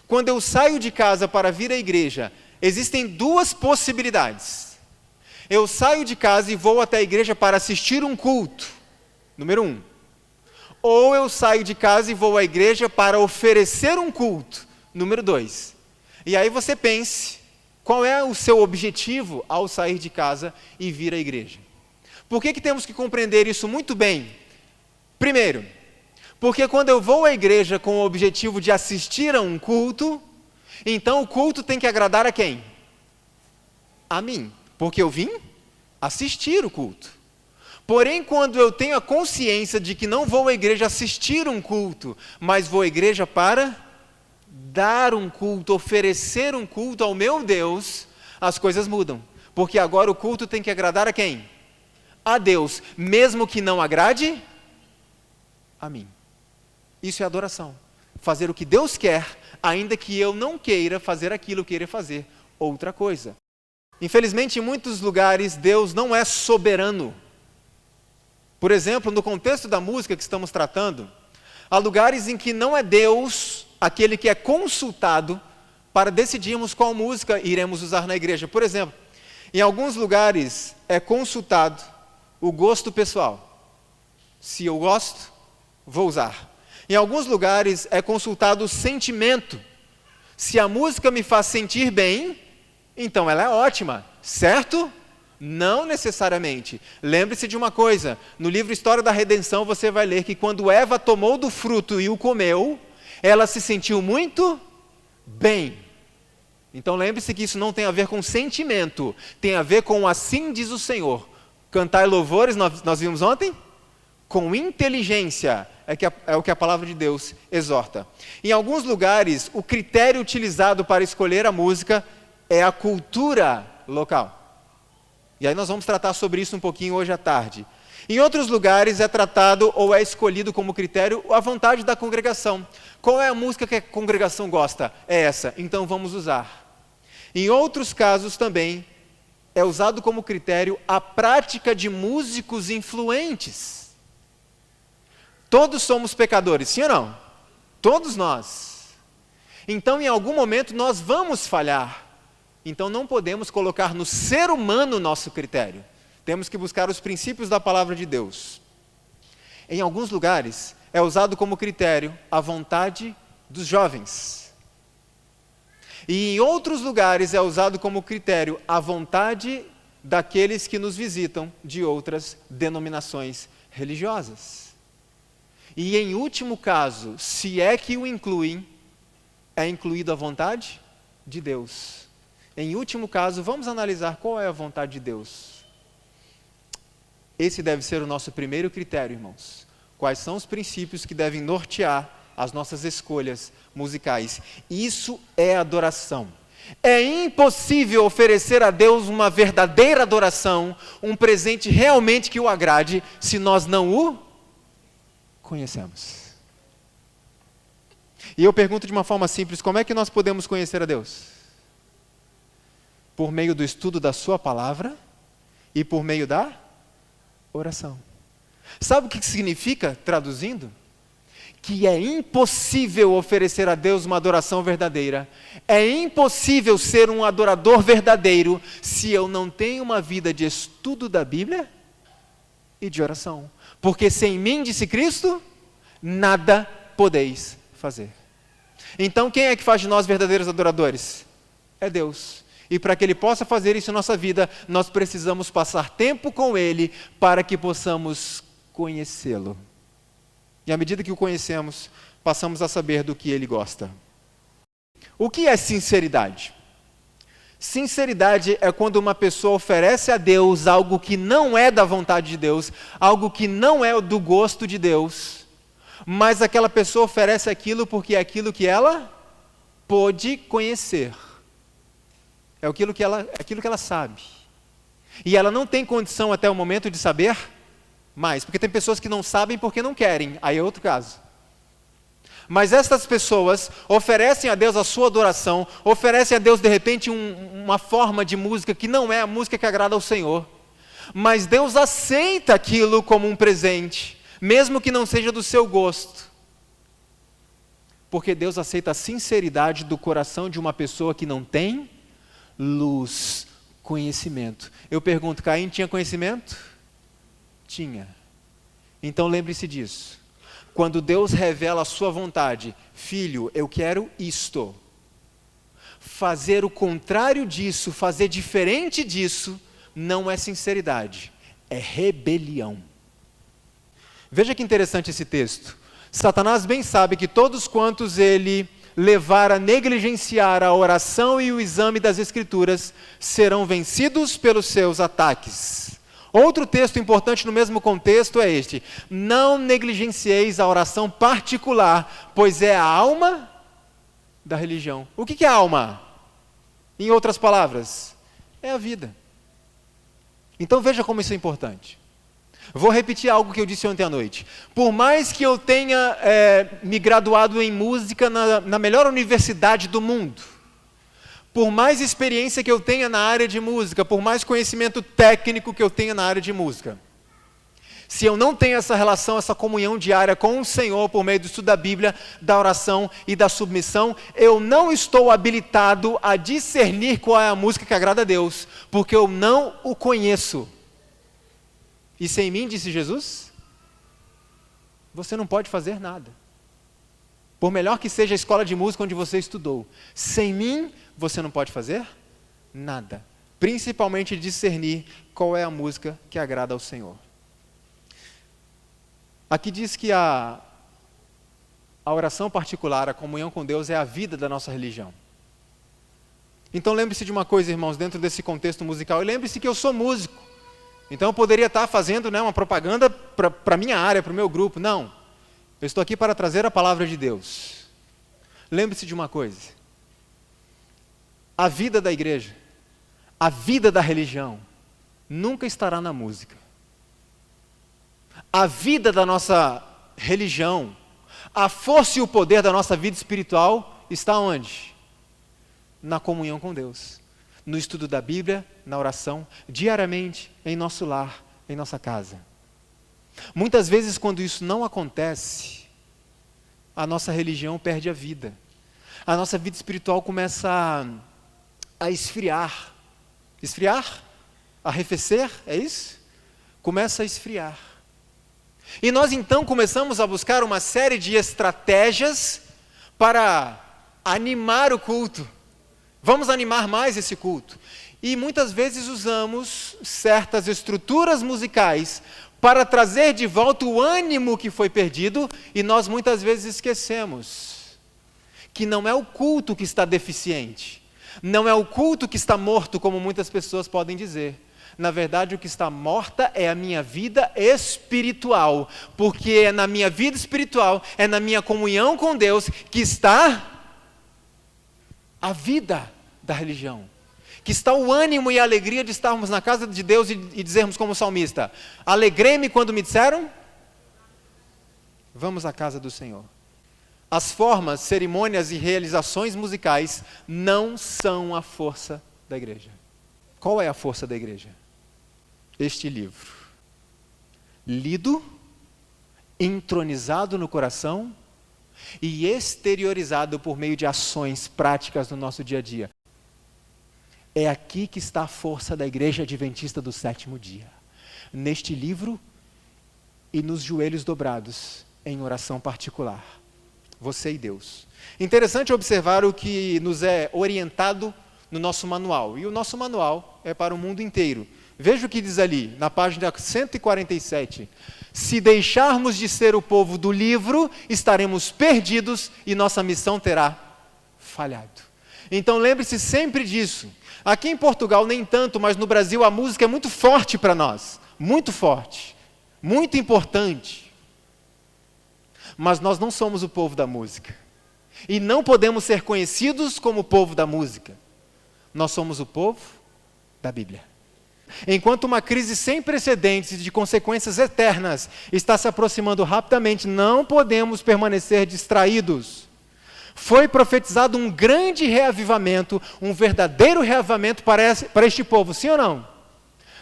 Quando eu saio de casa para vir à igreja, existem duas possibilidades. Eu saio de casa e vou até a igreja para assistir um culto, número 1. Ou eu saio de casa e vou à igreja para oferecer um culto, número 2. E aí você pense, qual é o seu objetivo ao sair de casa e vir à igreja? Por que temos que compreender isso muito bem? Primeiro, porque quando eu vou à igreja com o objetivo de assistir a um culto, então o culto tem que agradar a quem? A mim, porque eu vim assistir o culto. Porém, quando eu tenho a consciência de que não vou à igreja assistir um culto, mas vou à igreja para dar um culto, oferecer um culto ao meu Deus, as coisas mudam. Porque agora o culto tem que agradar a quem? A Deus, mesmo que não agrade a mim. Isso é adoração. Fazer o que Deus quer, ainda que eu não queira fazer aquilo, queira fazer outra coisa. Infelizmente, em muitos lugares, Deus não é soberano. Por exemplo, no contexto da música que estamos tratando, há lugares em que não é Deus aquele que é consultado para decidirmos qual música iremos usar na igreja. Por exemplo, em alguns lugares é consultado o gosto pessoal. Se eu gosto, vou usar. Em alguns lugares é consultado o sentimento. Se a música me faz sentir bem, então ela é ótima, certo? Não necessariamente. Lembre-se de uma coisa, no livro História da Redenção você vai ler que quando Eva tomou do fruto e o comeu, ela se sentiu muito bem. Então lembre-se que isso não tem a ver com sentimento, tem a ver com assim diz o Senhor. Cantar louvores, nós vimos ontem? Com inteligência, é o que a palavra de Deus exorta. Em alguns lugares, o critério utilizado para escolher a música é a cultura local. E aí nós vamos tratar sobre isso um pouquinho hoje à tarde. Em outros lugares é tratado ou é escolhido como critério a vontade da congregação. Qual é a música que a congregação gosta? É essa, então vamos usar. Em outros casos também é usado como critério a prática de músicos influentes. Todos somos pecadores, sim ou não? Todos nós. Então, em algum momento, nós vamos falhar. Então, não podemos colocar no ser humano o nosso critério. Temos que buscar os princípios da palavra de Deus. Em alguns lugares, é usado como critério a vontade dos jovens. E em outros lugares, é usado como critério a vontade daqueles que nos visitam de outras denominações religiosas. E em último caso, se é que o incluem, é incluído a vontade de Deus. Em último caso, vamos analisar qual é a vontade de Deus. Esse deve ser o nosso primeiro critério, irmãos. Quais são os princípios que devem nortear as nossas escolhas musicais? Isso é adoração. É impossível oferecer a Deus uma verdadeira adoração, um presente realmente que o agrade, se nós não o conhecemos. E eu pergunto de uma forma simples, como é que nós podemos conhecer a Deus? Por meio do estudo da sua palavra e por meio da oração. Sabe o que significa, traduzindo? Que é impossível oferecer a Deus uma adoração verdadeira. É impossível ser um adorador verdadeiro se eu não tenho uma vida de estudo da Bíblia e de oração. Porque sem mim, disse Cristo, nada podeis fazer. Então quem é que faz de nós verdadeiros adoradores? É Deus. E para que Ele possa fazer isso em nossa vida, nós precisamos passar tempo com Ele para que possamos conhecê-lo. E à medida que o conhecemos, passamos a saber do que Ele gosta. O que é sinceridade? Sinceridade é quando uma pessoa oferece a Deus algo que não é da vontade de Deus, algo que não é do gosto de Deus, mas aquela pessoa oferece aquilo porque é aquilo que ela pôde conhecer. É aquilo que ela sabe. E ela não tem condição até o momento de saber mais, porque tem pessoas que não sabem porque não querem, aí é outro caso. Mas estas pessoas oferecem a Deus a sua adoração, oferecem a Deus de repente uma forma de música que não é a música que agrada ao Senhor. Mas Deus aceita aquilo como um presente, mesmo que não seja do seu gosto. Porque Deus aceita a sinceridade do coração de uma pessoa que não tem luz, conhecimento. Eu pergunto, Caim tinha conhecimento? Tinha. Então lembre-se disso. Quando Deus revela a sua vontade, filho, eu quero isto. Fazer o contrário disso, fazer diferente disso, não é sinceridade, é rebelião. Veja que interessante esse texto. Satanás bem sabe que todos quantos ele levar a negligenciar a oração e o exame das Escrituras serão vencidos pelos seus ataques. Outro texto importante no mesmo contexto é este: não negligencieis a oração particular, pois é a alma da religião. O que é a alma? Em outras palavras, é a vida. Então veja como isso é importante. Vou repetir algo que eu disse ontem à noite. Por mais que eu tenha me graduado em música na melhor universidade do mundo, por mais experiência que eu tenha na área de música, por mais conhecimento técnico que eu tenha na área de música, se eu não tenho essa relação, essa comunhão diária com o Senhor por meio do estudo da Bíblia, da oração e da submissão, eu não estou habilitado a discernir qual é a música que agrada a Deus, porque eu não o conheço. E sem mim, disse Jesus, você não pode fazer nada. Por melhor que seja a escola de música onde você estudou, sem mim, você não pode fazer nada. Principalmente discernir qual é a música que agrada ao Senhor. Aqui diz que a oração particular, a comunhão com Deus, é a vida da nossa religião. Então lembre-se de uma coisa, irmãos, dentro desse contexto musical, e lembre-se que eu sou músico. Então eu poderia estar fazendo uma propaganda para a minha área, para o meu grupo. Não, eu estou aqui para trazer a palavra de Deus. Lembre-se de uma coisa: a vida da igreja, a vida da religião, nunca estará na música. A vida da nossa religião, a força e o poder da nossa vida espiritual está onde? Na comunhão com Deus, no estudo da Bíblia, na oração, diariamente, em nosso lar, em nossa casa. Muitas vezes, quando isso não acontece, a nossa religião perde a vida. A nossa vida espiritual começa a esfriar. Esfriar? Arrefecer? É isso? Começa a esfriar. E nós então começamos a buscar uma série de estratégias para animar o culto. Vamos animar mais esse culto. E muitas vezes usamos certas estruturas musicais para trazer de volta o ânimo que foi perdido, e nós muitas vezes esquecemos que não é o culto que está deficiente, não é o culto que está morto, como muitas pessoas podem dizer. Na verdade, o que está morta é a minha vida espiritual, porque é na minha vida espiritual, é na minha comunhão com Deus que está a vida da religião, que está o ânimo e a alegria de estarmos na casa de Deus e dizermos como salmista: alegrei-me quando me disseram, vamos à casa do Senhor. As formas, cerimônias e realizações musicais não são a força da igreja. Qual é a força da igreja? Este livro, lido, entronizado no coração e exteriorizado por meio de ações práticas no nosso dia a dia. É aqui que está a força da igreja adventista do sétimo dia. Neste livro e nos joelhos dobrados em oração particular. Você e Deus. Interessante observar o que nos é orientado no nosso manual. E o nosso manual é para o mundo inteiro. Veja o que diz ali, na página 147. Se deixarmos de ser o povo do livro, estaremos perdidos e nossa missão terá falhado. Então lembre-se sempre disso. Aqui em Portugal nem tanto, mas no Brasil a música é muito forte para nós. Muito forte. Muito importante. Mas nós não somos o povo da música. E não podemos ser conhecidos como o povo da música. Nós somos o povo da Bíblia. Enquanto uma crise sem precedentes e de consequências eternas está se aproximando rapidamente, não podemos permanecer distraídos. Foi profetizado um grande reavivamento, um verdadeiro reavivamento para este povo, sim ou não?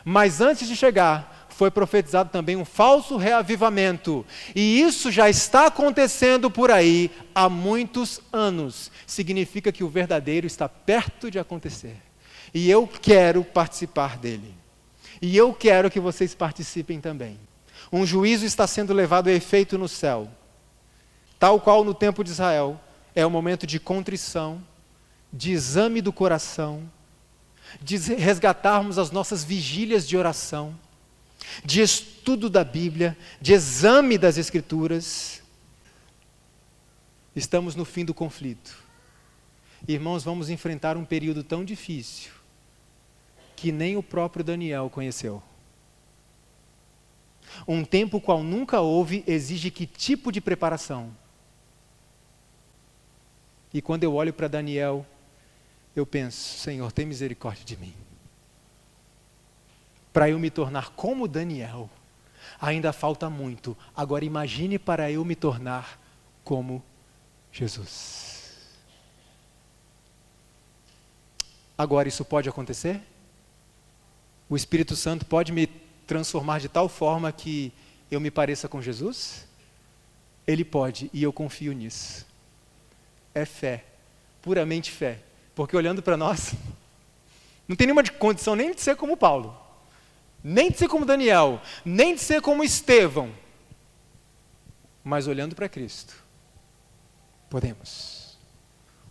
Mas antes de chegar, foi profetizado também um falso reavivamento. E isso já está acontecendo por aí há muitos anos. Significa que o verdadeiro está perto de acontecer. E eu quero participar dele. E eu quero que vocês participem também. Um juízo está sendo levado a efeito no céu. Tal qual no tempo de Israel, é um momento de contrição, de exame do coração, de resgatarmos as nossas vigílias de oração, de estudo da Bíblia, de exame das Escrituras. Estamos no fim do conflito. Irmãos, vamos enfrentar um período tão difícil que nem o próprio Daniel conheceu. Um tempo qual nunca houve exige que tipo de preparação? E quando eu olho para Daniel, eu penso, Senhor, tem misericórdia de mim. Para eu me tornar como Daniel, ainda falta muito. Agora imagine para eu me tornar como Jesus. Agora isso pode acontecer? O Espírito Santo pode me transformar de tal forma que eu me pareça com Jesus? Ele pode, e eu confio nisso. É fé, puramente fé. Porque olhando para nós, não tem nenhuma condição nem de ser como Paulo, nem de ser como Daniel, nem de ser como Estevão. Mas olhando para Cristo, podemos.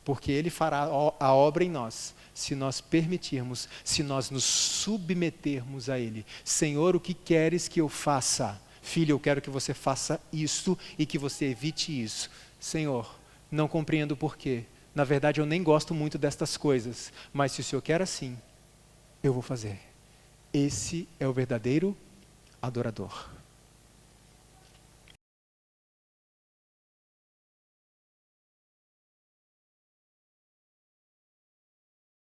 Porque Ele fará a obra em nós, se nós permitirmos, se nós nos submetermos a Ele. Senhor, o que queres que eu faça? Filho, eu quero que você faça isso e que você evite isso. Senhor, não compreendo o porquê. Na verdade, eu nem gosto muito destas coisas. Mas se o Senhor quer assim, eu vou fazer. Esse é o verdadeiro adorador.